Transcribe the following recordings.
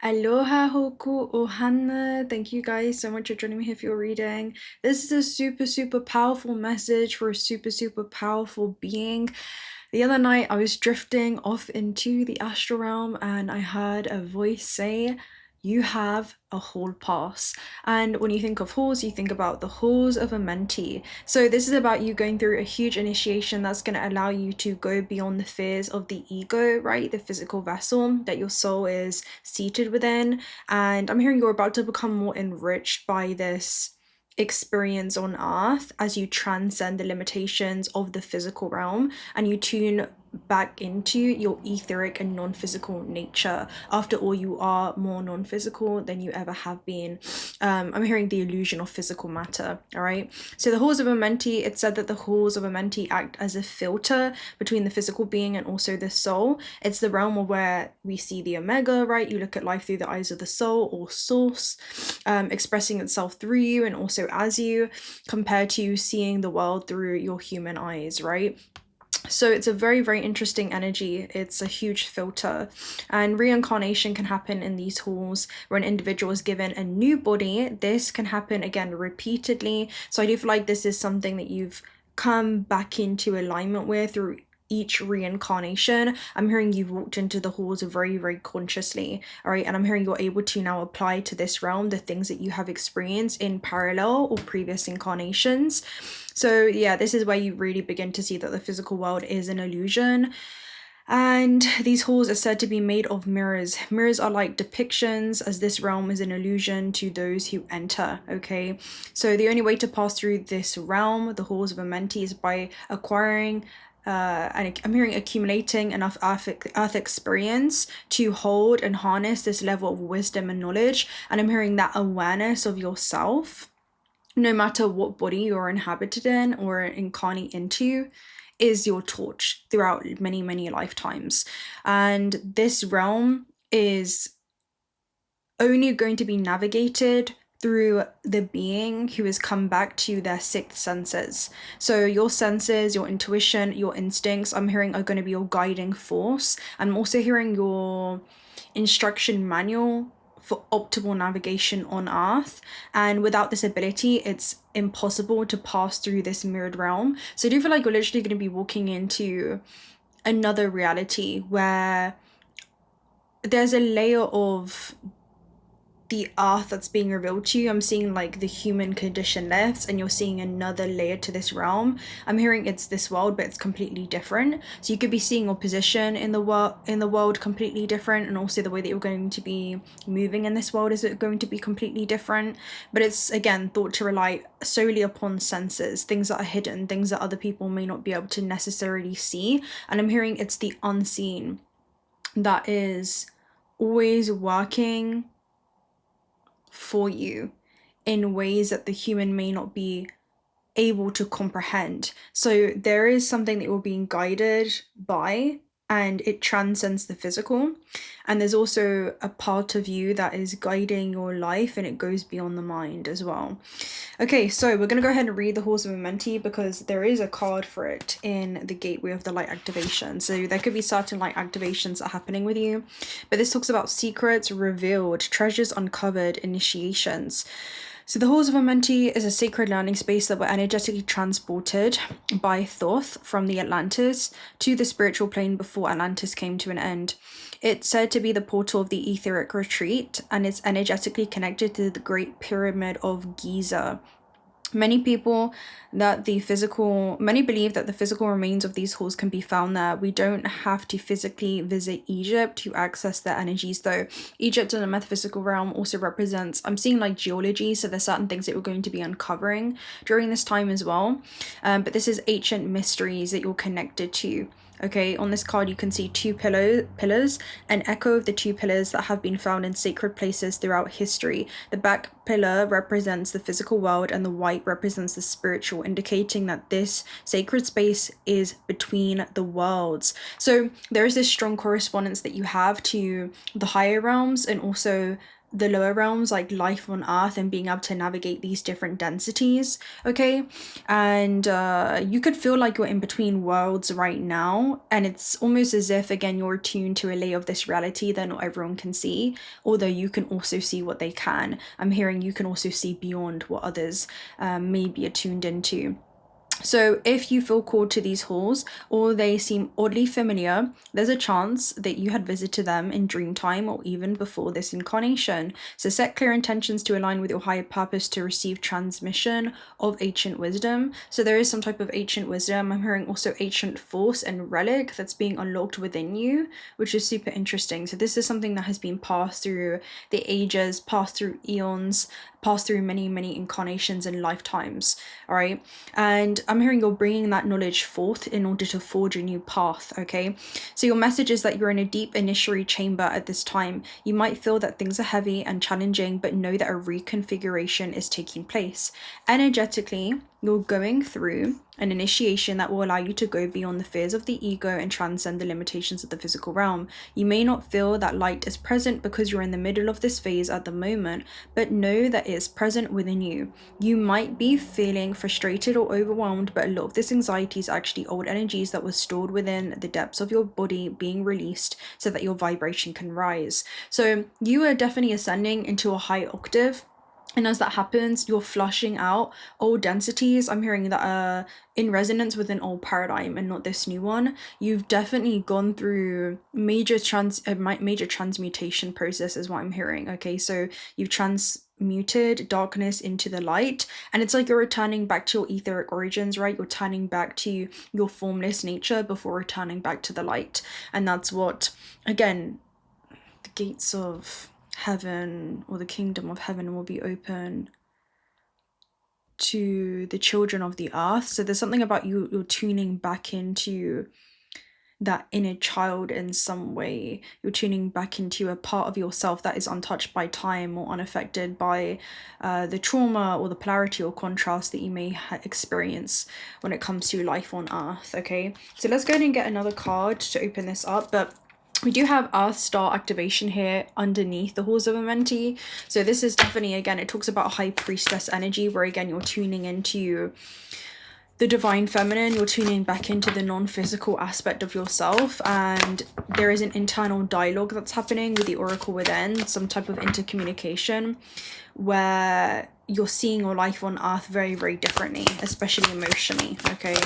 Aloha hoku ohana. Thank you guys so much for joining me here for your reading. This is a super powerful message for a super powerful being. The other night I was drifting off into the astral realm and I heard a voice say, "You have a hall pass." And when you think of halls, you think about the halls of Amenti. So this is about you going through a huge initiation that's going to allow you to go beyond the fears of the ego, right? The physical vessel that your soul is seated within. And I'm hearing you're about to become more enriched by this experience on earth as you transcend the limitations of the physical realm and you tune back into your etheric and non-physical nature. After all, you are more non-physical than you ever have been. I'm hearing the illusion of physical matter. All right, so the halls of Amenti, it's said that the halls of Amenti act as a filter between the physical being and also the soul. It's the realm of where we see the omega, right? You look at life through the eyes of the soul or source, expressing itself through you and also as you, compared to seeing the world through your human eyes, right? So it's a very interesting energy. It's a huge filter, and reincarnation can happen in these halls where an individual is given a new body. This can happen again repeatedly, so I do feel like this is something that you've come back into alignment with through each reincarnation. I'm hearing you've walked into the halls very consciously, all right? And I'm hearing you're able to now apply to this realm the things that you have experienced in parallel or previous incarnations. So yeah, this is where you really begin to see that the physical world is an illusion. And these halls are said to be made of mirrors. Mirrors are like depictions, as this realm is an illusion to those who enter, okay? So the only way to pass through this realm, the halls of Amenti, is by acquiring and I'm hearing accumulating enough earth experience to hold and harness this level of wisdom and knowledge. And I'm hearing that awareness of yourself, no matter what body you're inhabited in or incarnate into, is your torch throughout many lifetimes. And this realm is only going to be navigated through the being who has come back to their sixth senses. So your senses, your intuition, your instincts, I'm hearing, are going to be your guiding force. I'm also hearing your instruction manual for optimal navigation on earth. And without this ability, it's impossible to pass through this mirrored realm. So I do feel like you're literally going to be walking into another reality where there's a layer of the earth that's being revealed to you. I'm seeing like the human condition lifts and you're seeing another layer to this realm. I'm hearing it's this world, but it's completely different. So you could be seeing your position in the world completely different, and also the way that you're going to be moving in this world is going to be completely different. But it's again thought to rely solely upon senses, things that are hidden, things that other people may not be able to necessarily see. And I'm hearing it's the unseen that is always working for you in ways that the human may not be able to comprehend. So there is something that you're being guided by, and it transcends the physical. And there's also a part of you that is guiding your life, and it goes beyond the mind as well. Okay, so we're going to go ahead and read the Halls of Amenti because there is a card for it in the Gateway of the Light activation. So there could be certain light activations that are happening with you, but this talks about secrets revealed, treasures uncovered, initiations. So the Halls of Amenti is a sacred learning space that were energetically transported by Thoth from the Atlantis to the spiritual plane before Atlantis came to an end. It's said to be the portal of the etheric retreat, and it's energetically connected to the Great Pyramid of Giza. Many believe that the physical remains of these halls can be found there. We don't have to physically visit Egypt to access their energies, though. Egypt in the metaphysical realm also represents, I'm seeing like geology, so there's certain things that we're going to be uncovering during this time as well. But this is ancient mysteries that you're connected to. Okay, on this card you can see two pillars, an echo of the two pillars that have been found in sacred places throughout history. The back pillar represents the physical world and the white represents the spiritual, indicating that this sacred space is between the worlds. So there is this strong correspondence that you have to the higher realms and also the lower realms, like life on earth, and being able to navigate these different densities, okay? And you could feel like you're in between worlds right now, and it's almost as if, again, you're attuned to a layer of this reality that not everyone can see, although you can also see what they can. I'm hearing you can also see beyond what others may be attuned into. So if you feel called to these halls or they seem oddly familiar, there's a chance that you had visited them in dream time or even before this incarnation. So set clear intentions to align with your higher purpose to receive transmission of ancient wisdom. So there is some type of ancient wisdom. I'm hearing also ancient force and relic that's being unlocked within you, which is super interesting. So this is something that has been passed through the ages, passed through eons, passed through many incarnations and lifetimes. All right, and I'm hearing you're bringing that knowledge forth in order to forge a new path. Okay, so your message is that you're in a deep initiatory chamber at this time. You might feel that things are heavy and challenging, but know that a reconfiguration is taking place. Energetically, you're going through an initiation that will allow you to go beyond the fears of the ego and transcend the limitations of the physical realm. You may not feel that light is present because you're in the middle of this phase at the moment, but know that it is present within you. You might be feeling frustrated or overwhelmed, but a lot of this anxiety is actually old energies that were stored within the depths of your body being released so that your vibration can rise. So you are definitely ascending into a high octave. And as that happens, you're flushing out old densities. I'm hearing that are in resonance with an old paradigm and not this new one. You've definitely gone through major transmutation process is what I'm hearing. Okay, so you've transmuted darkness into the light, and it's like you're returning back to your etheric origins, right? You're turning back to your formless nature before returning back to the light. And that's what, again, the gates of heaven or the kingdom of heaven will be open to the children of the earth. So there's something about you're tuning back into that inner child in some way. You're tuning back into a part of yourself that is untouched by time or unaffected by the trauma or the polarity or contrast that you may experience when it comes to life on earth. Okay, so let's go ahead and get another card to open this up. But we do have Earth Star activation here underneath the Halls of Amenti. So this is definitely, again, it talks about High Priestess energy, where again, you're tuning into the divine feminine, you're tuning back into the non-physical aspect of yourself, and there is an internal dialogue that's happening with the oracle within, some type of intercommunication where you're seeing your life on earth very differently, especially emotionally. Okay,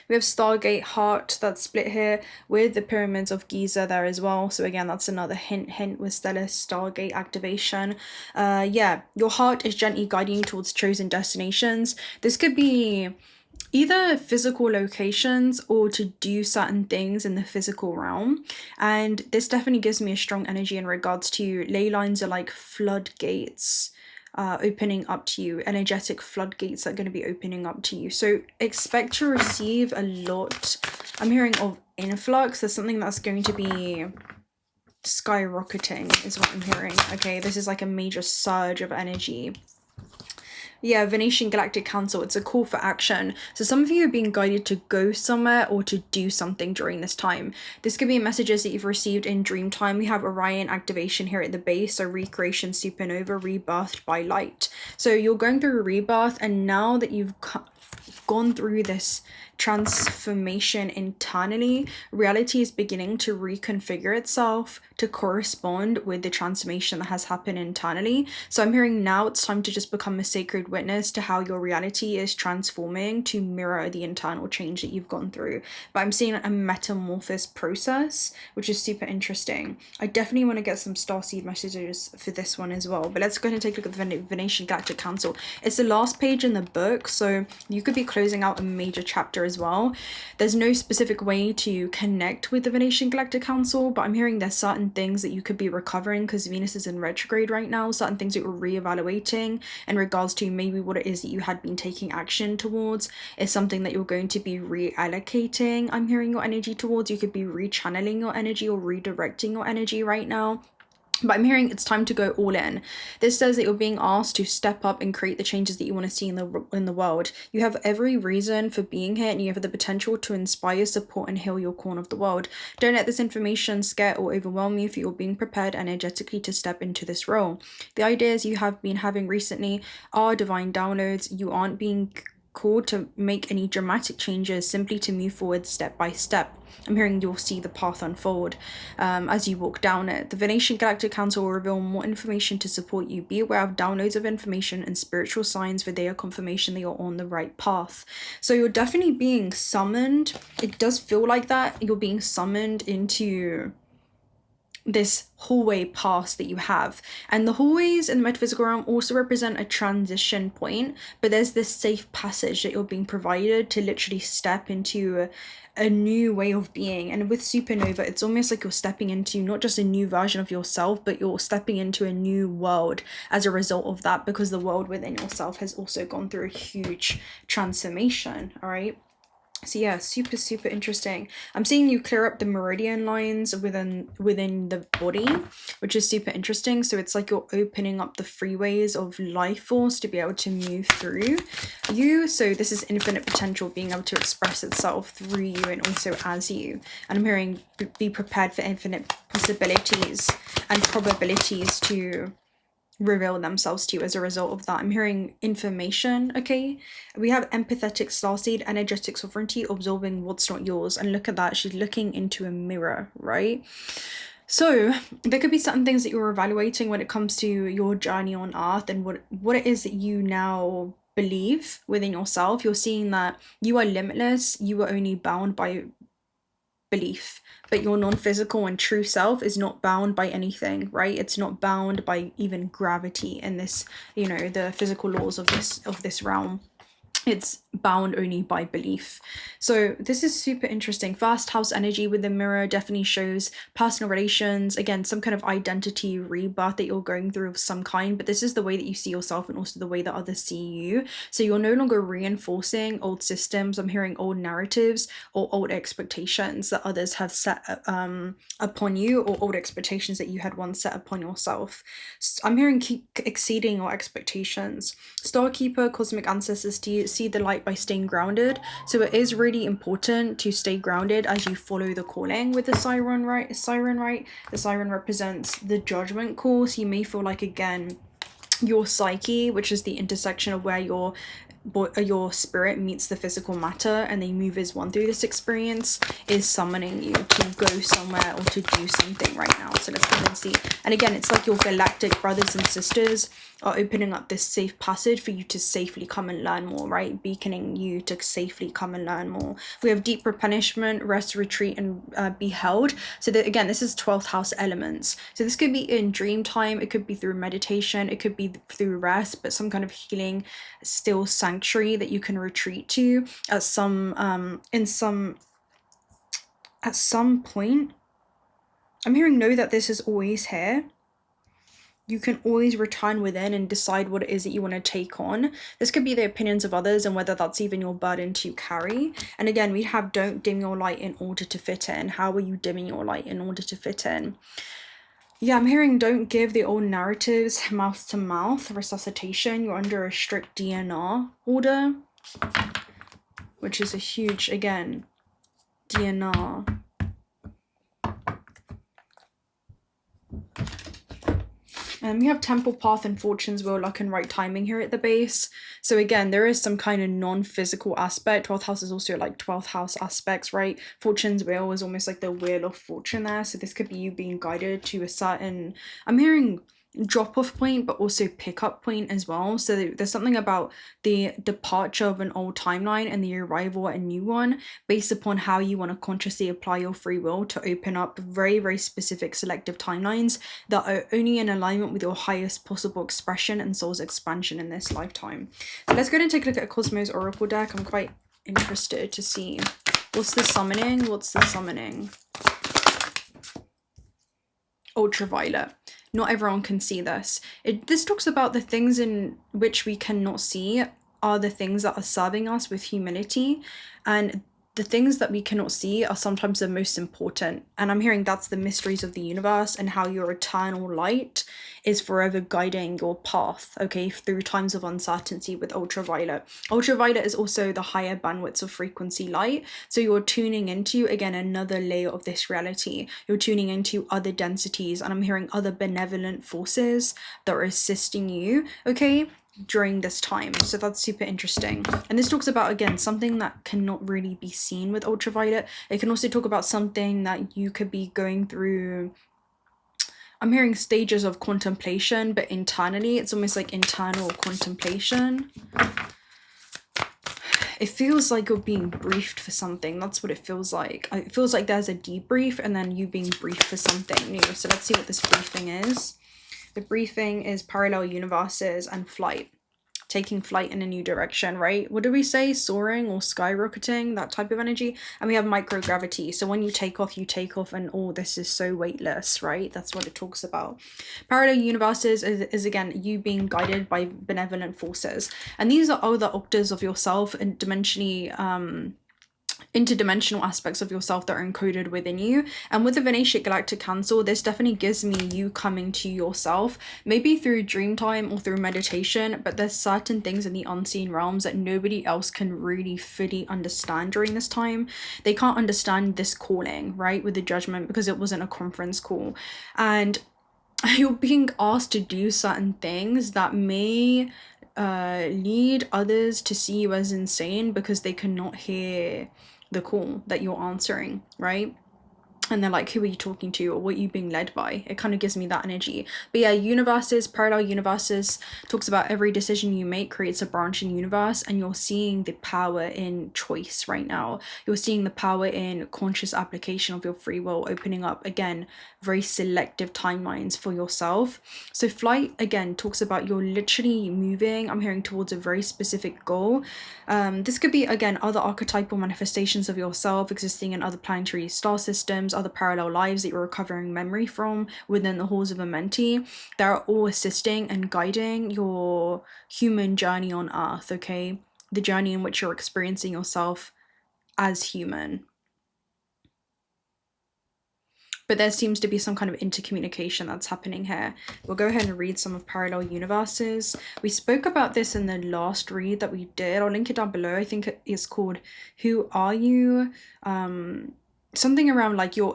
we have Stargate heart that's split here with the pyramids of Giza there as well. So again, that's another hint with stellar Stargate activation. Yeah, your heart is gently guiding you towards chosen destinations. This could be either physical locations or to do certain things in the physical realm. And this definitely gives me a strong energy in regards to ley lines are like floodgates. Opening up to you, energetic floodgates that are going to be opening up to you. So expect to receive a lot. I'm hearing of influx. There's something that's going to be skyrocketing is what I'm hearing. Okay, this is like a major surge of energy. Yeah, Venetian Galactic Council, it's a call for action. So some of you are being guided to go somewhere or to do something during this time. This could be messages that you've received in dream time. We have Orion activation here at the base, so recreation, supernova, rebirthed by light. So you're going through a rebirth, and now that you've gone through this transformation internally, reality is beginning to reconfigure itself to correspond with the transformation that has happened internally. So I'm hearing now it's time to just become a sacred witness to how your reality is transforming to mirror the internal change that you've gone through. But I'm seeing a metamorphosis process, which is super interesting. I definitely want to get some starseed messages for this one as well. But let's go ahead and take a look at the Venetian Galactic Council. It's the last page in the book, so you could be closing out a major chapter as well. There's no specific way to connect with the Venetian Galactic Council, but I'm hearing there's certain things that you could be recovering because Venus is in retrograde right now, certain things that you're reevaluating in regards to maybe what it is that you had been taking action towards is something that you're going to be reallocating. I'm hearing your energy towards. You could be rechanneling your energy or redirecting your energy right now. But I'm hearing it's time to go all in. This says that you're being asked to step up and create the changes that you want to see in the world. You have every reason for being here, and you have the potential to inspire, support, and heal your corner of the world. Don't let this information scare or overwhelm you, for you're being prepared energetically to step into this role. The ideas you have been having recently are divine downloads. You aren't being called to make any dramatic changes, simply to move forward step by step. I'm hearing you'll see the path unfold as you walk down it. The Venetian Galactic Council will reveal more information to support you. Be aware of downloads of information and spiritual signs, for they are confirmation that you're on the right path. So you're definitely being summoned. It does feel like that. You're being summoned into this hallway pass that you have, and the hallways in the metaphysical realm also represent a transition point, but there's this safe passage that you're being provided to literally step into a new way of being. And with supernova, it's almost like you're stepping into not just a new version of yourself, but you're stepping into a new world as a result of that, because the world within yourself has also gone through a huge transformation. All right, so yeah, super interesting. I'm seeing you clear up the meridian lines within the body, which is super interesting. So it's like you're opening up the freeways of life force to be able to move through you. So this is infinite potential being able to express itself through you and also as you. And I'm hearing be prepared for infinite possibilities and probabilities to reveal themselves to you as a result of that. I'm hearing information. Okay, we have empathetic starseed, energetic sovereignty, absorbing what's not yours. And look at that, she's looking into a mirror, right? So there could be certain things that you're evaluating when it comes to your journey on earth, and what it is that you now believe within yourself. You're seeing that you are limitless, you are only bound by belief, but your non-physical and true self is not bound by anything, right? It's not bound by even gravity and this, you know, the physical laws of this realm. It's bound only by belief. So this is super interesting. First house energy with the mirror definitely shows personal relations, again, some kind of identity rebirth that you're going through of some kind, but this is the way that you see yourself and also the way that others see you. So you're no longer reinforcing old systems. I'm hearing old narratives or old expectations that others have set upon you, or old expectations that you had once set upon yourself. I'm hearing keep exceeding your expectations. Starkeeper, cosmic ancestors, see the light by staying grounded. So it is really important to stay grounded as you follow the calling with the siren, right? The siren represents the judgment call. So you may feel like, again, your psyche, which is the intersection of where your spirit meets the physical matter and they move as one through this experience, is summoning you to go somewhere or to do something right now. So let's go and see. And again, it's like your galactic brothers and sisters are opening up this safe passage for you to safely come and learn more, right? Beaconing you to safely come and learn more. We have deep replenishment, rest, retreat, and be held. So that, again, this is 12th house elements. So this could be in dream time, it could be through meditation, it could be through rest, but some kind of healing, still sanctuary that you can retreat to at some point. I'm hearing know that this is always here. You can always return within and decide what it is that you want to take on. This could be the opinions of others and whether that's even your burden to carry. And again, we have don't dim your light in order to fit in. How are you dimming your light in order to fit in? Yeah, I'm hearing don't give the old narratives mouth to mouth. Resuscitation, you're under a strict DNR order, which is a huge, again, DNR. We have temple path and fortune's wheel, luck and right timing here at the base. So again, there is some kind of non-physical aspect. 12th house is also like 12th house aspects, right? Fortune's wheel is almost like the wheel of fortune there. So this could be you being guided to a certain, I'm hearing drop-off point, but also pick-up point as well. So there's something about the departure of an old timeline and the arrival at a new one based upon how you want to consciously apply your free will to open up very specific selective timelines that are only in alignment with your highest possible expression and soul's expansion in this lifetime. So let's go and take a look at Cosmos Oracle deck. I'm quite interested to see what's the summoning. Ultraviolet. Not everyone can see this. This talks about the things in which we cannot see are the things that are serving us with humility, and the things that we cannot see are sometimes the most important. And I'm hearing that's the mysteries of the universe and how your eternal light is forever guiding your path, okay, through times of uncertainty with ultraviolet. Ultraviolet is also the higher bandwidths of frequency light. So you're tuning into, again, another layer of this reality. You're tuning into other densities, and I'm hearing other benevolent forces that are assisting you, okay, during this time. So that's super interesting. And this talks about, again, something that cannot really be seen with ultraviolet. It can also talk about something that you could be going through. I'm hearing stages of contemplation, but internally it's almost like internal contemplation. It feels like you're being briefed for something. That's what it feels like. It feels like there's a debrief and then you being briefed for something new. So let's see what this briefing is. The briefing is parallel universes and flight. Taking flight in a new direction, right? What do we say? Soaring or skyrocketing, that type of energy. And we have microgravity. So when you take off, and oh, this is so weightless, right? That's what it talks about. Parallel universes is again, you being guided by benevolent forces. And these are other octaves of yourself and dimensionally, interdimensional aspects of yourself that are encoded within you. And with the Venetia Galactic Council, this definitely gives me you coming to yourself, maybe through dream time or through meditation, but there's certain things in the unseen realms that nobody else can really fully understand during this time. They can't understand this calling, right, with the judgment, because it wasn't a conference call. And you're being asked to do certain things that may lead others to see you as insane because they cannot hear the call that you're answering, right? And they're like, who are you talking to, or what are you being led by? It kind of gives me that energy. But yeah, universes, parallel universes, talks about every decision you make creates a branching universe, and you're seeing the power in choice right now. You're seeing the power in conscious application of your free will, opening up, again, very selective timelines for yourself. So flight, again, talks about you're literally moving, I'm hearing, towards a very specific goal. This could be, again, other archetypal manifestations of yourself existing in other planetary star systems, other parallel lives that you're recovering memory from within the halls of Amenti. They're all assisting and guiding your human journey on Earth, okay? The journey in which you're experiencing yourself as human. But there seems to be some kind of intercommunication that's happening here. We'll go ahead and read some of Parallel Universes. We spoke about this in the last read that we did. I'll link it down below. I think it is called Who Are You? Something around like you're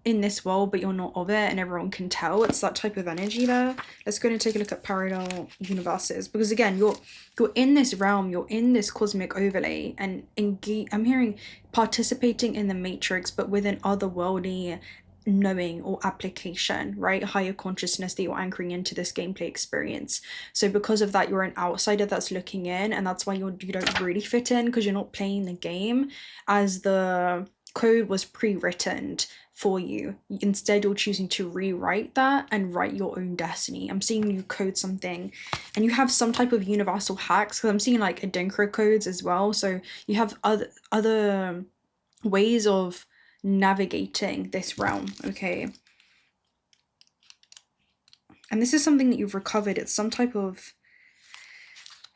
in this world, but you're not of it, and everyone can tell. It's that type of energy there. Let's go and take a look at Parallel Universes, because again, you're in this realm, you're in this cosmic overlay, and I'm hearing participating in the matrix, but with an otherworldly knowing or application, right? Higher consciousness that you're anchoring into this gameplay experience. So because of that, you're an outsider that's looking in, and that's why you don't really fit in, because you're not playing the game as the code was pre-written for you. Instead, you're choosing to rewrite that and write your own destiny. I'm seeing you code something, and you have some type of universal hacks, because I'm seeing like Adinkra codes as well. So you have other ways of navigating this realm, okay? And this is something that you've recovered. It's some type of,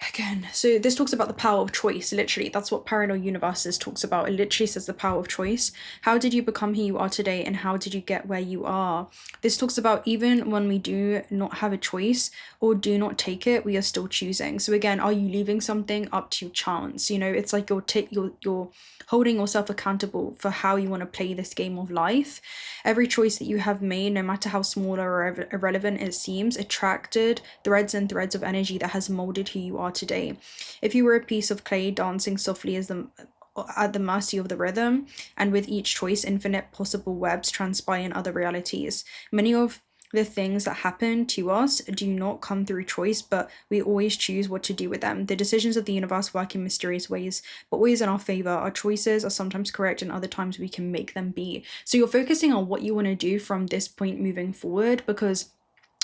again, so this talks about the power of choice. Literally, that's what Parallel Universes talks about. It literally says the power of choice. How did you become who you are today, and how did you get where you are? This talks about even when we do not have a choice or do not take it, we are still choosing. So again, are you leaving something up to chance? You know, it's like you're holding yourself accountable for how you want to play this game of life. Every choice that you have made, no matter how small or irrelevant it seems, attracted threads and threads of energy that has molded who you are today. If you were a piece of clay dancing softly at the mercy of the rhythm, and with each choice, infinite possible webs transpire in other realities. Many of the things that happen to us do not come through choice, but we always choose what to do with them. The decisions of the universe work in mysterious ways, but always in our favor. Our choices are sometimes correct, and other times we can make them be. So you're focusing on what you want to do from this point moving forward, because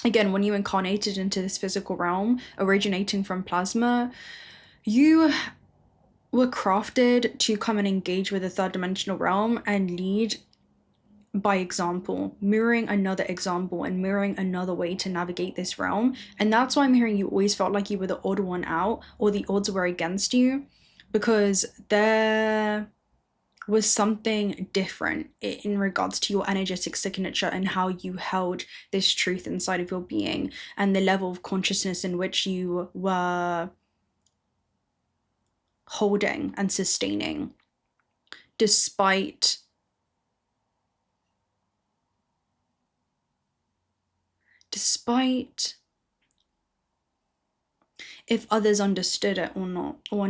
again, when you incarnated into this physical realm, originating from plasma, you were crafted to come and engage with the third dimensional realm and lead by example, mirroring another example and mirroring another way to navigate this realm. And that's why I'm hearing you always felt like you were the odd one out, or the odds were against you, because there was something different in regards to your energetic signature and how you held this truth inside of your being and the level of consciousness in which you were holding and sustaining despite if others understood it or not, or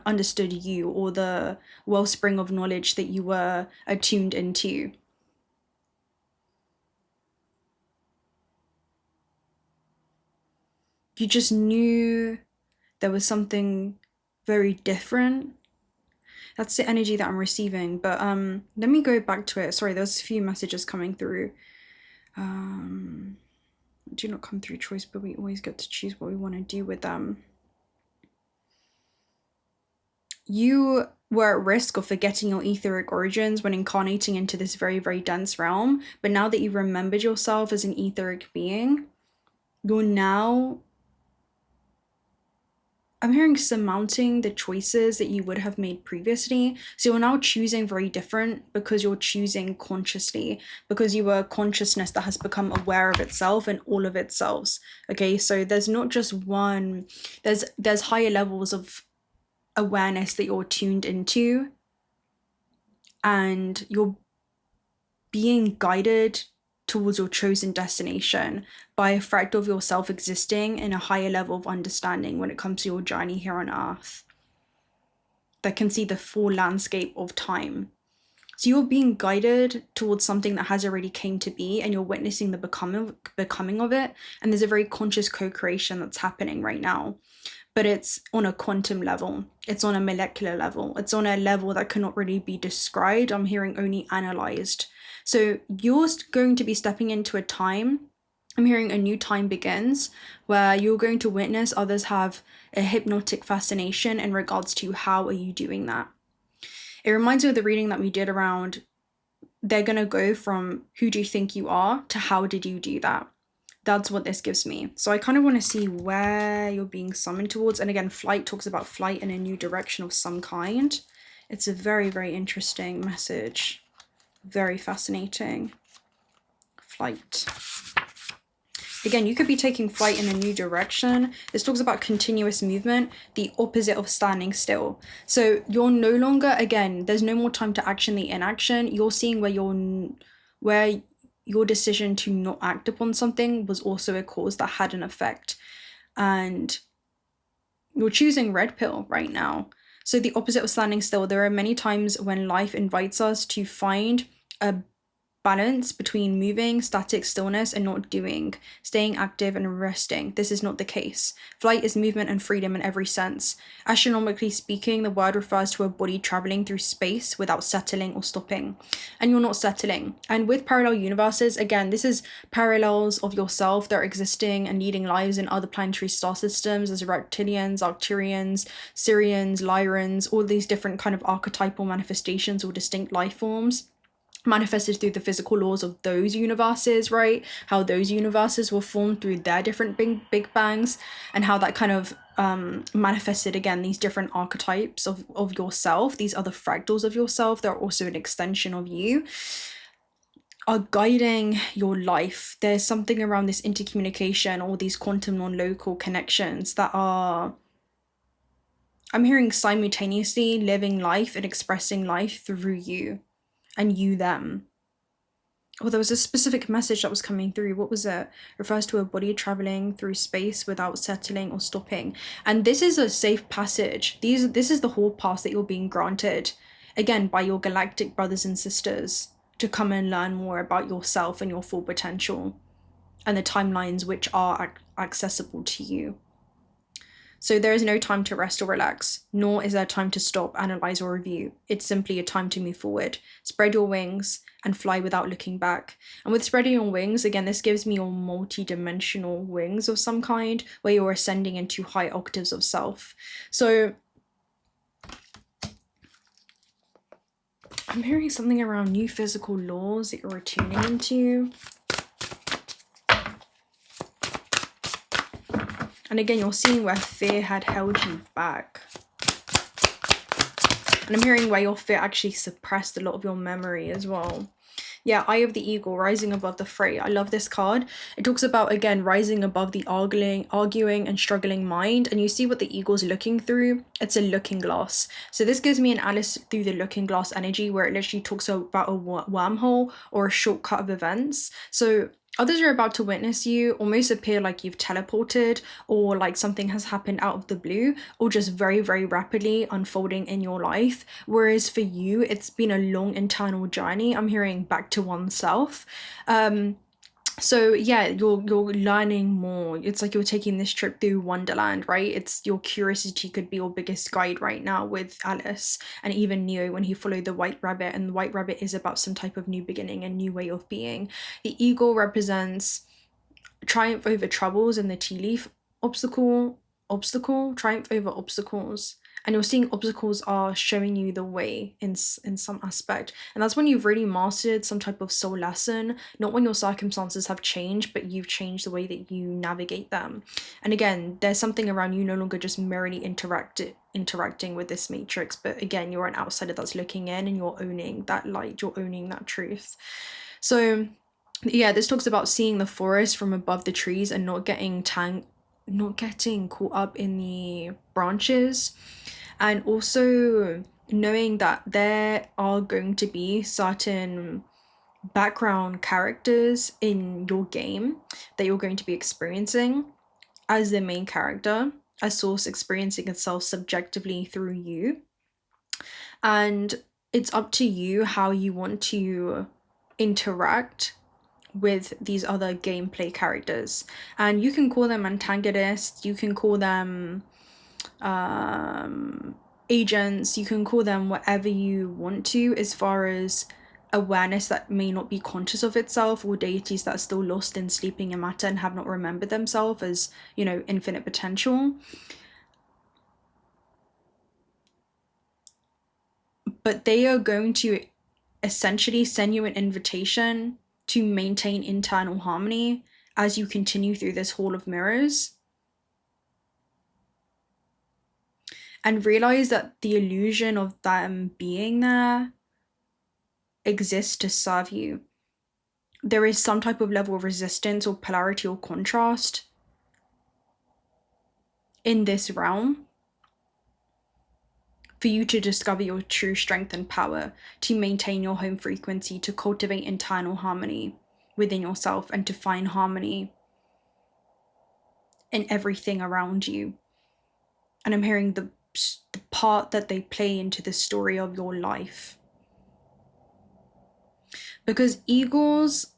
understood you, or the wellspring of knowledge that you were attuned into. You just knew there was something very different. That's the energy that I'm receiving. But let me go back to it. Sorry, there's a few messages coming through. Do not come through choice, but we always get to choose what we want to do with them. You were at risk of forgetting your etheric origins when incarnating into this very, very dense realm. But now that you've remembered yourself as an etheric being, you're now, I'm hearing, surmounting the choices that you would have made previously. So you're now choosing very different because you're choosing consciously, because you were a consciousness that has become aware of itself and all of its selves. Okay, so there's not just one, there's higher levels of awareness that you're tuned into, and you're being guided towards your chosen destination by a fractal of yourself existing in a higher level of understanding when it comes to your journey here on earth that can see the full landscape of time. So you're being guided towards something that has already came to be, and you're witnessing the becoming of it, and there's a very conscious co-creation that's happening right now. But it's on a quantum level, it's on a molecular level, it's on a level that cannot really be described. I'm hearing only analyzed. So you're going to be stepping into a time, I'm hearing a new time begins, where you're going to witness others have a hypnotic fascination in regards to how are you doing that. It reminds me of the reading that we did around, they're going to go from who do you think you are to how did you do that. That's what this gives me. So I kind of want to see where you're being summoned towards. And again, flight talks about flight in a new direction of some kind. It's a very, very interesting message. Very fascinating. Flight. Again, you could be taking flight in a new direction. This talks about continuous movement, the opposite of standing still. So you're no longer, again, there's no more time to action the inaction. You're seeing where your decision to not act upon something was also a cause that had an effect. And you're choosing red pill right now. So the opposite of standing still, there are many times when life invites us to find a balance between moving, static stillness, and not doing, staying active and resting. This is not the case. Flight is movement and freedom in every sense. Astronomically speaking, the word refers to a body traveling through space without settling or stopping. And you're not settling. And with parallel universes, again, this is parallels of yourself that are existing and leading lives in other planetary star systems as reptilians, Arcturians, Sirians, Lyrans, all these different kind of archetypal manifestations or distinct life forms manifested through the physical laws of those universes, right? How those universes were formed through their different big bangs, and how that kind of manifested, again, these different archetypes of yourself, these other fractals of yourself that are also an extension of you, are guiding your life. There's something around this intercommunication, all these quantum non-local connections that are, I'm hearing, simultaneously living life and expressing life through you. And you them. Oh, there was a specific message that was coming through. What was it? It refers to a body traveling through space without settling or stopping. And this is a safe passage. This is the hall pass that you're being granted, again, by your galactic brothers and sisters, to come and learn more about yourself and your full potential and the timelines which are accessible to you. So there is no time to rest or relax, nor is there time to stop, analyze, or review. It's simply a time to move forward. Spread your wings and fly without looking back. And with spreading your wings, again, this gives me your multi-dimensional wings of some kind, where you're ascending into high octaves of self. So I'm hearing something around new physical laws that you're attuning into. And again, you're seeing where fear had held you back. And I'm hearing where your fear actually suppressed a lot of your memory as well. Yeah, Eye of the Eagle, rising above the fray. I love this card. It talks about, again, rising above the arguing and struggling mind. And you see what the eagle's looking through? It's a looking glass. So this gives me an Alice through the looking glass energy, where it literally talks about a wormhole or a shortcut of events. So others are about to witness you almost appear like you've teleported, or like something has happened out of the blue, or just very, very rapidly unfolding in your life. Whereas for you, it's been a long internal journey. I'm hearing back to oneself. So yeah, you're learning more. It's like you're taking this trip through Wonderland, right? It's your curiosity could be your biggest guide right now with Alice, and even Neo when he followed the White Rabbit, and the White Rabbit is about some type of new beginning, a new way of being. The eagle represents triumph over troubles, and the tea leaf, obstacle, triumph over obstacles. And you're seeing obstacles are showing you the way in some aspect. And that's when you've really mastered some type of soul lesson, not when your circumstances have changed, but you've changed the way that you navigate them. And again, there's something around you no longer just merely interacting with this matrix, but again, you're an outsider that's looking in, and you're owning that light, you're owning that truth. So yeah, this talks about seeing the forest from above the trees and not getting caught up in the branches, and also knowing that there are going to be certain background characters in your game that you're going to be experiencing as the main character, a source experiencing itself subjectively through you. And it's up to you how you want to interact with these other gameplay characters. And you can call them antagonists, you can call them agents, you can call them whatever you want to, as far as awareness that may not be conscious of itself, or deities that are still lost in sleeping in matter and have not remembered themselves as, you know, infinite potential. But they are going to essentially send you an invitation to maintain internal harmony as you continue through this Hall of Mirrors. And realize that the illusion of them being there exists to serve you. There is some type of level of resistance or polarity or contrast in this realm for you to discover your true strength and power, to maintain your home frequency, to cultivate internal harmony within yourself, and to find harmony in everything around you. And I'm hearing the part that they play into the story of your life. Because eagles,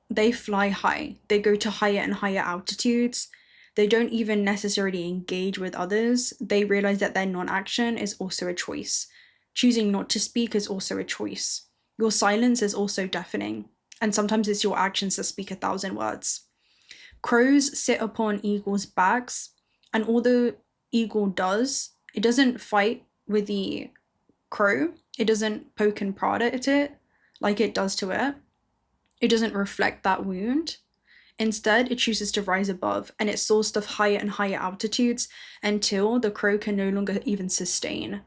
they fly high. They go to higher and higher altitudes. They don't even necessarily engage with others. They realize that their non-action is also a choice. Choosing not to speak is also a choice. Your silence is also deafening. And sometimes it's your actions that speak 1,000 words. Crows sit upon eagles' backs, and all the eagle does, it doesn't fight with the crow. It doesn't poke and prod at it like it does to it. It doesn't reflect that wound. Instead, it chooses to rise above, and it soars to higher and higher altitudes until the crow can no longer even sustain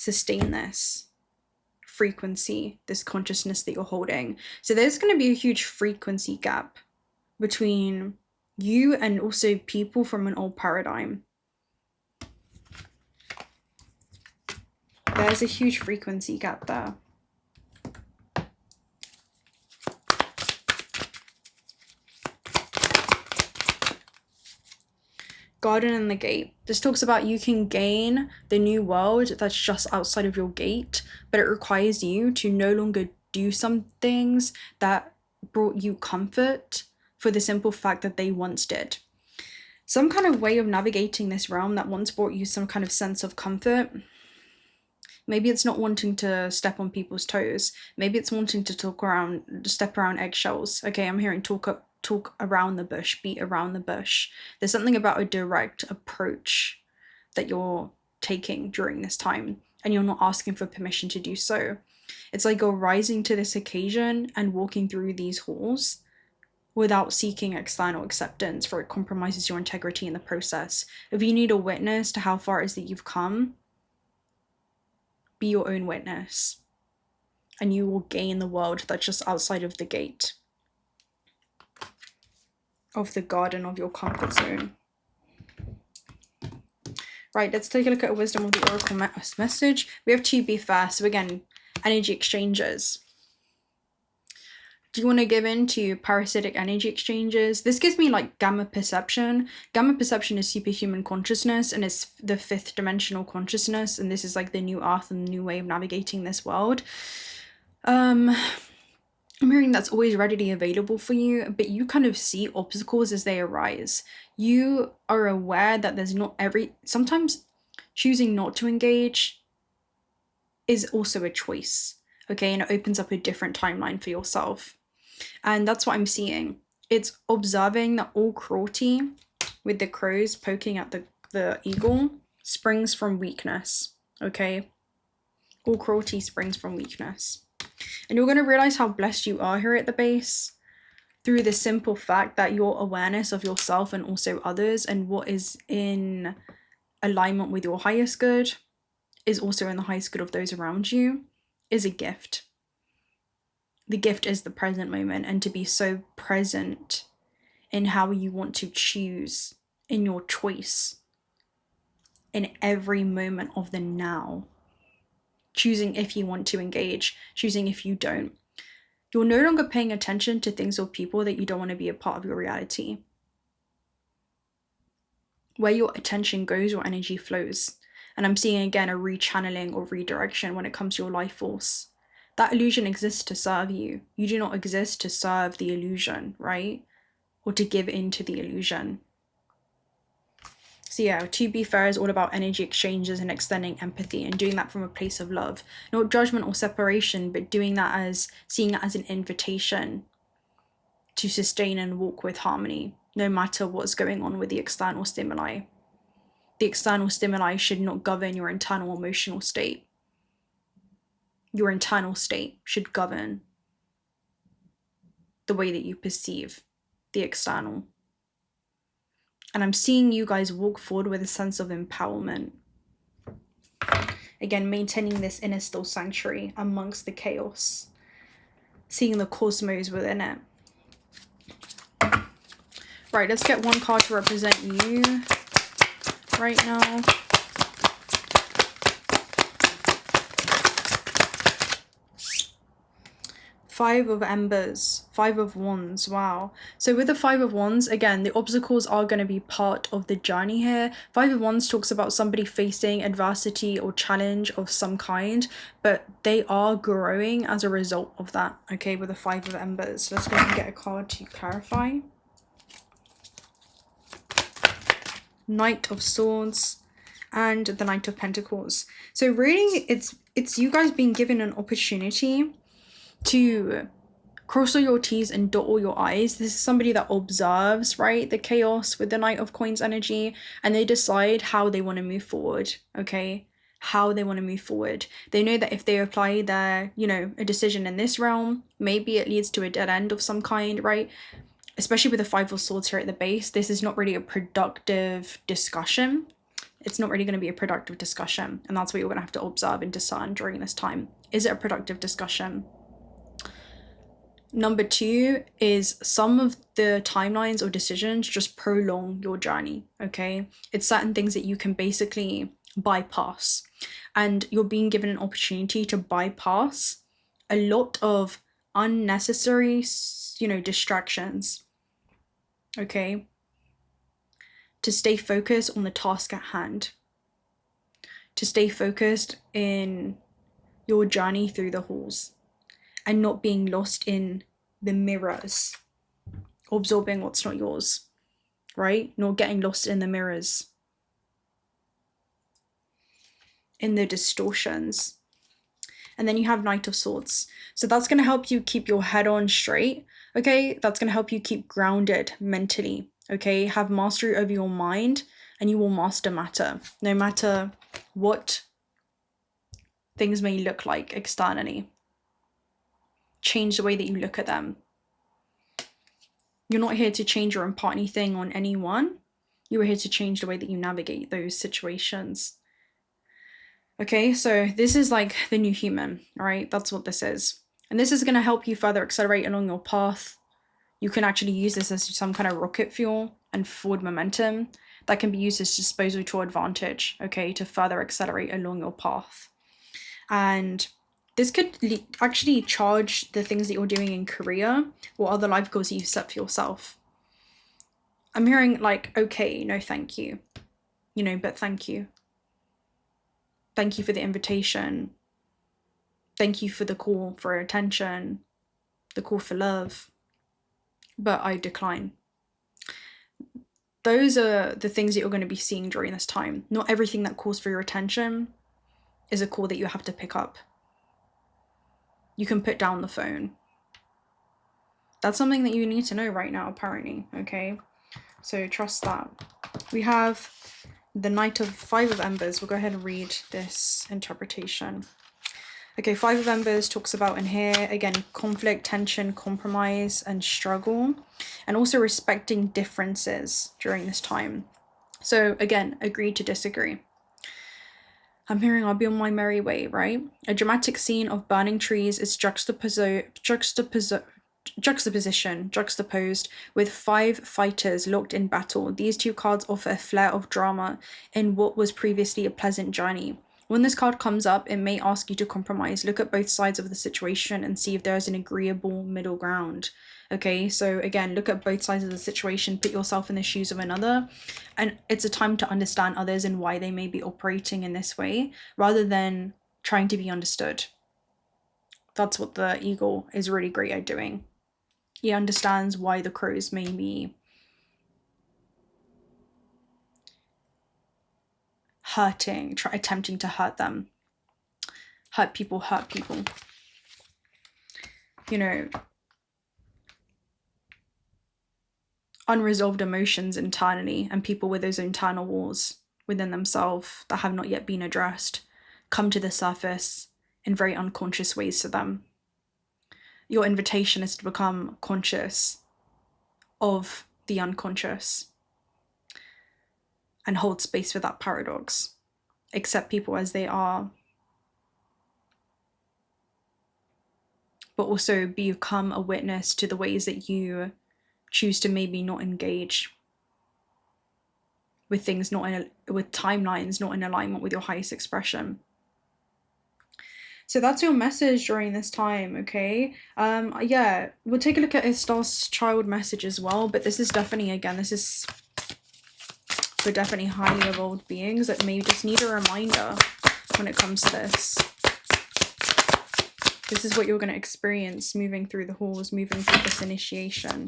this frequency, this consciousness that you're holding. So there's going to be a huge frequency gap between you and also people from an old paradigm. There's a huge frequency gap there. Garden and the Gate. This talks about you can gain the new world that's just outside of your gate, but it requires you to no longer do some things that brought you comfort for the simple fact that they once did. Some kind of way of navigating this realm that once brought you some kind of sense of comfort. Maybe it's not wanting to step on people's toes. Maybe it's wanting to step around eggshells. Okay, I'm hearing talk around the bush, beat around the bush. There's something about a direct approach that you're taking during this time, and you're not asking for permission to do so. It's like you're rising to this occasion and walking through these halls without seeking external acceptance, for it compromises your integrity in the process. If you need a witness to how far it is that you've come, be your own witness, and you will gain the world that's just outside of the gate of the garden of your comfort zone. Right, let's take a look at a wisdom of the oracle message. We have to be fair. So again, energy exchanges. Do you want to give in to parasitic energy exchanges? This gives me like gamma perception. Gamma perception is superhuman consciousness, and it's the 5th dimensional consciousness. And this is like the new earth and the new way of navigating this world. I'm hearing that's always readily available for you, but you kind of see obstacles as they arise. You are aware that there's not sometimes choosing not to engage is also a choice, okay? And it opens up a different timeline for yourself. And that's what I'm seeing. It's observing that all cruelty with the crows poking at the eagle springs from weakness, okay? All cruelty springs from weakness. And you're going to realize how blessed you are here at the base through the simple fact that your awareness of yourself and also others and what is in alignment with your highest good is also in the highest good of those around you is a gift. The gift is the present moment, and to be so present in how you want to choose in your choice in every moment of the now. Choosing if you want to engage, choosing if you don't. You're no longer paying attention to things or people that you don't want to be a part of your reality. Where your attention goes, your energy flows. And I'm seeing again a rechanneling or redirection when it comes to your life force. That illusion exists to serve you. You do not exist to serve the illusion, right? Or to give in to the illusion. So yeah, to be fair is all about energy exchanges and extending empathy and doing that from a place of love. Not judgment or separation, but doing that as, seeing it as an invitation to sustain and walk with harmony, no matter what's going on with the external stimuli. The external stimuli should not govern your internal emotional state. Your internal state should govern the way that you perceive the external. And I'm seeing you guys walk forward with a sense of empowerment. Again, maintaining this inner still sanctuary amongst the chaos. Seeing the cosmos within it. Right, let's get one card to represent you right now. Five of Embers, Five of Wands, wow. So with the Five of Wands, again, the obstacles are going to be part of the journey here. Five of Wands talks about somebody facing adversity or challenge of some kind, but they are growing as a result of that, okay, with the Five of Embers. Let's go and get a card to clarify. Knight of Swords and the Knight of Pentacles. So really, it's you guys being given an opportunity to cross all your T's and dot all your I's. This is somebody that observes, right, the chaos with the Knight of Coins energy, and they decide how they want to move forward, okay? How they want to move forward. They know that if they apply their, a decision in this realm, maybe it leads to a dead end of some kind, right? Especially with the Five of Swords here at the base, this is not really a productive discussion. It's not really going to be a productive discussion, and that's what you're going to have to observe and discern during this time. Is it a productive discussion? Number two is some of the timelines or decisions just prolong your journey, okay? It's certain things that you can basically bypass, and you're being given an opportunity to bypass a lot of unnecessary, distractions, okay? To stay focused on the task at hand, to stay focused in your journey through the halls, and not being lost in the mirrors, absorbing what's not yours, right? Not getting lost in the mirrors, in the distortions. And then you have Knight of Swords. So that's going to help you keep your head on straight, okay? That's going to help you keep grounded mentally, okay? Have mastery over your mind, and you will master matter, no matter what things may look like externally. Change the way that you look at them. You're not here to change or impart anything on anyone. You are here to change the way that you navigate those situations. Okay, so this is like the new human, all right? That's what this is. And this is going to help you further accelerate along your path. You can actually use this as some kind of rocket fuel and forward momentum that can be used as disposal to advantage, okay, to further accelerate along your path. And this could actually charge the things that you're doing in career or other life goals that you set for yourself. I'm hearing like, okay, no, thank you, you know, but thank you. Thank you for the invitation. Thank you for the call for attention, the call for love, but I decline. Those are the things that you're going to be seeing during this time. Not everything that calls for your attention is a call that you have to pick up. You can put down the phone. That's something that you need to know right now, apparently, okay? So trust that. We have the Knight of Five of Embers. We'll go ahead and read this interpretation. Okay, Five of Embers talks about in here, again, conflict, tension, compromise, and struggle, and also respecting differences during this time. So again, agree to disagree. I'm hearing I'll be on my merry way, right? A dramatic scene of burning trees is juxtaposed with 5 fighters locked in battle. These 2 cards offer a flair of drama in what was previously a pleasant journey. When this card comes up, it may ask you to compromise. Look at both sides of the situation and see if there's an agreeable middle ground. Okay, so again, look at both sides of the situation, put yourself in the shoes of another, and it's a time to understand others and why they may be operating in this way, rather than trying to be understood. That's what the eagle is really great at doing. He understands why the crows may be attempting to hurt them. Hurt people. You know, unresolved emotions internally, and people with those internal wars within themselves that have not yet been addressed come to the surface in very unconscious ways to them. Your invitation is to become conscious of the unconscious and hold space for that paradox. Accept people as they are, but also become a witness to the ways that you choose to maybe not engage with things with timelines not in alignment with your highest expression. So that's your message during this time, okay? Yeah, we'll take a look at a star child message as well, but this is definitely, again, this is for definitely highly evolved beings that may just need a reminder when it comes to this. This is what you're going to experience moving through the halls, moving through this initiation.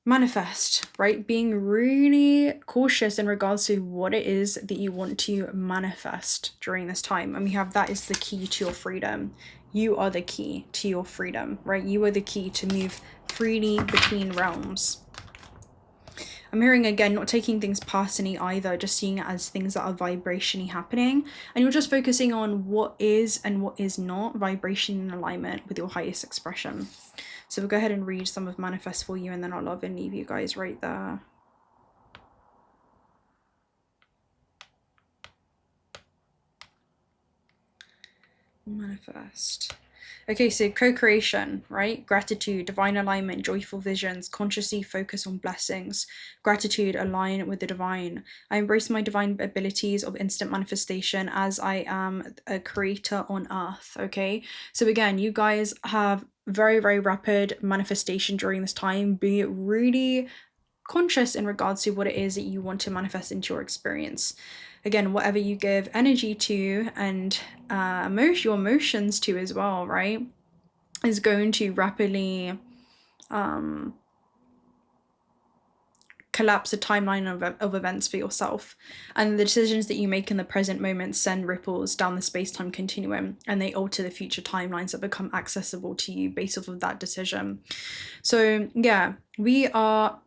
Manifest, right? Being really cautious in regards to what it is that you want to manifest during this time. And we have that is the key to your freedom. You are the key to your freedom, right? You are the key to move freely between realms. I'm hearing, again, not taking things personally either, just seeing it as things that are vibrationally happening. And you're just focusing on what is and what is not vibration in alignment with your highest expression. So we'll go ahead and read some of Manifest for you, and then I'll love and leave you guys right there. Manifest. Okay, so co-creation, right? Gratitude, divine alignment, joyful visions, consciously focus on blessings. Gratitude, align with the divine. I embrace my divine abilities of instant manifestation as I am a creator on earth, okay? So again, you guys have very, very rapid manifestation during this time. Be really conscious in regards to what it is that you want to manifest into your experience. Again, whatever you give energy to and your emotions to as well, right, is going to rapidly collapse a timeline of events for yourself. And the decisions that you make in the present moment send ripples down the space-time continuum, and they alter the future timelines that become accessible to you based off of that decision. So yeah, we are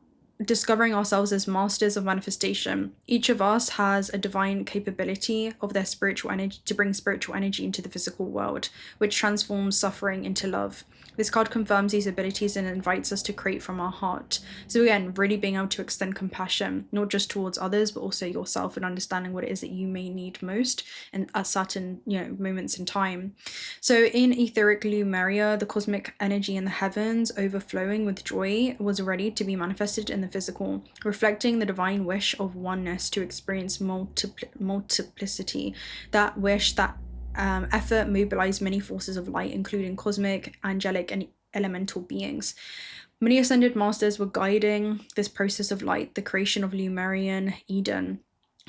discovering ourselves as masters of manifestation. Each of us has a divine capability of their spiritual energy to bring spiritual energy into the physical world, which transforms suffering into love. This card confirms these abilities and invites us to create from our heart. So again, really being able to extend compassion, not just towards others, but also yourself, and understanding what it is that you may need most and at certain, moments in time. So in 𝓣𝓻𝓪𝓷𝓼, the cosmic energy in the heavens overflowing with joy was ready to be manifested in the physical, reflecting the divine wish of oneness to experience multiplicity. That wish, that effort mobilized many forces of light, including cosmic, angelic, and elemental beings. Many ascended masters were guiding this process of light, the creation of Lemurian Eden.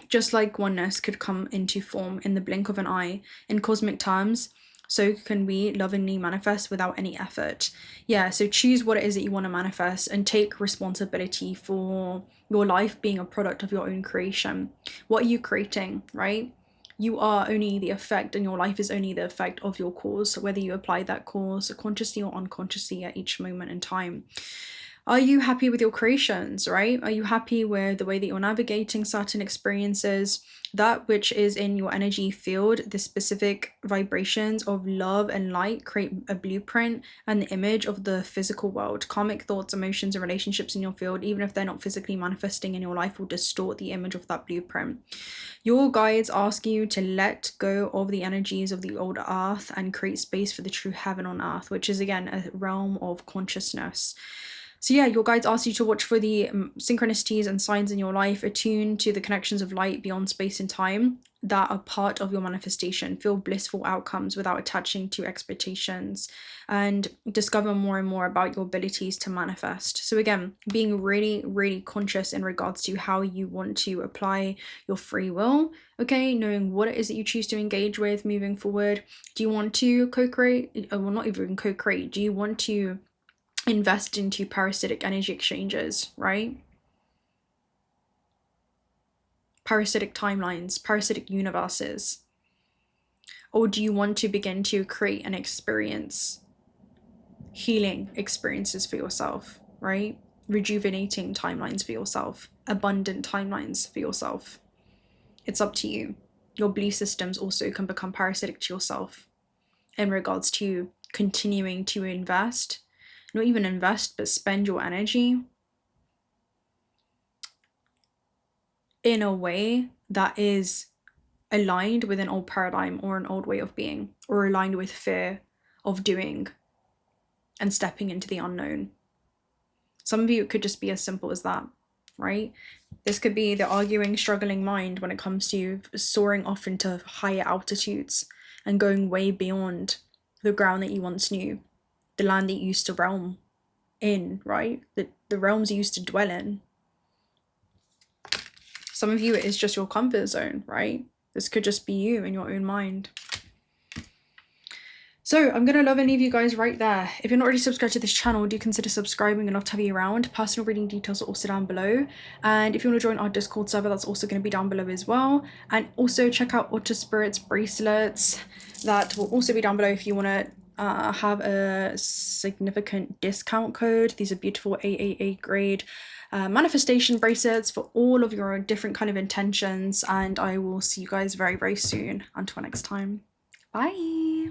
Just like oneness could come into form in the blink of an eye, in cosmic terms, so can we lovingly manifest without any effort. Yeah, so choose what it is that you want to manifest and take responsibility for your life being a product of your own creation. What are you creating, right? You are only the effect, and your life is only the effect of your cause, whether you apply that cause consciously or unconsciously at each moment in time. Are you happy with your creations, right? Are you happy with the way that you're navigating certain experiences? That which is in your energy field, the specific vibrations of love and light create a blueprint and the image of the physical world. Karmic thoughts, emotions, and relationships in your field, even if they're not physically manifesting in your life, will distort the image of that blueprint. Your guides ask you to let go of the energies of the old earth and create space for the true heaven on earth, which is again a realm of consciousness. So yeah, your guides ask you to watch for the synchronicities and signs in your life, attune to the connections of light beyond space and time that are part of your manifestation, feel blissful outcomes without attaching to expectations, and discover more and more about your abilities to manifest. So again, being really, really conscious in regards to how you want to apply your free will, okay, knowing what it is that you choose to engage with moving forward. Do you want to co-create, well, not even co-create, do you want to invest into parasitic energy exchanges, right? Parasitic timelines, parasitic universes. Or do you want to begin to create and experience healing experiences for yourself, right? Rejuvenating timelines for yourself, abundant timelines for yourself. It's up to you. Your belief systems also can become parasitic to yourself in regards to continuing to invest, not even invest, but spend your energy in a way that is aligned with an old paradigm or an old way of being, or aligned with fear of doing and stepping into the unknown. Some of you, it could just be as simple as that, right? This could be the arguing, struggling mind when it comes to soaring off into higher altitudes and going way beyond the ground that you once knew, the land that you used to realm in, right? The realms you used to dwell in. Some of you, it is just your comfort zone, right? This could just be you in your own mind. So I'm going to love and leave you guys right there. If you're not already subscribed to this channel, do consider subscribing. I'd love to have you around. Personal reading details are also down below. And if you want to join our Discord server, that's also going to be down below as well. And also check out Otter Spirit's bracelets. That will also be down below if you want to have a significant discount code. These are beautiful AAA grade manifestation bracelets for all of your different kind of intentions. And I will see you guys very, very soon. Until next time. Bye.